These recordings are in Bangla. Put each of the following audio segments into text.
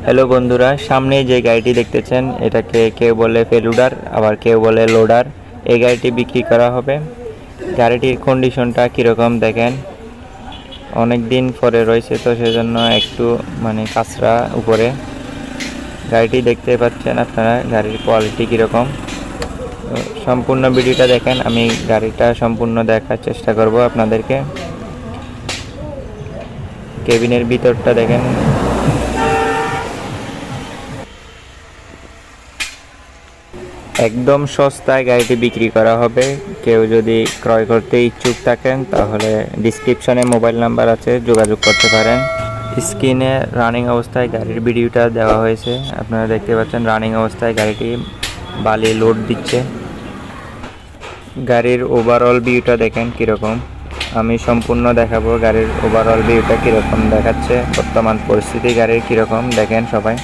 হ্যালো বন্ধুরা, সামনে যে গাড়িটি দেখতেছেন এটাকে কেউ বলে ফেলুডার, আবার কেউ বলে লোডার। এই গাড়িটি বিক্রি করা হবে। গাড়িটির কন্ডিশনটা কীরকম দেখেন, অনেক দিন পরে রয়েছে তো সেজন্য একটু কাঁচরা উপরে। গাড়িটি দেখতে পাচ্ছেন আপনারা, গাড়ির কোয়ালিটি কীরকম। সম্পূর্ণ ভিডিওটা দেখেন, আমি গাড়িটা সম্পূর্ণ দেখার চেষ্টা করব আপনাদেরকে। কেবিনের ভিতরটা দেখেন। একদম সস্তায় গাড়িটি বিক্রি করা হবে। কেউ যদি ক্রয় করতে ইচ্ছুক থাকেন তাহলে ডিসক্রিপশনে মোবাইল নাম্বার আছে, যোগাযোগ করতে পারেন। স্ক্রিনে রানিং অবস্থায় গাড়ির ভিডিওটা দেওয়া হয়েছে, আপনারা দেখতে পাচ্ছেন রানিং অবস্থায় গাড়িটি বালি লোড দিচ্ছে। গাড়ির ওভারঅল ভিউটা দেখেন কীরকম। আমি সম্পূর্ণ দেখাবো গাড়ির ওভারঅল ভিউটা কীরকম দেখাচ্ছে, বর্তমান পরিস্থিতি গাড়ির কীরকম দেখেন সবাই।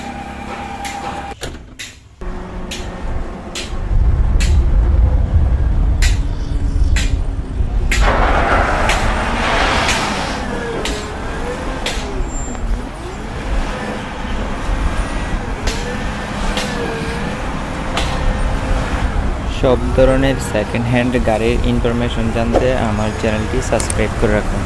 সব ধরনের সেকেন্ড হ্যান্ড গাড়ির ইনফরমেশন জানতে আমার চ্যানেলটি সাবস্ক্রাইব করে রাখুন।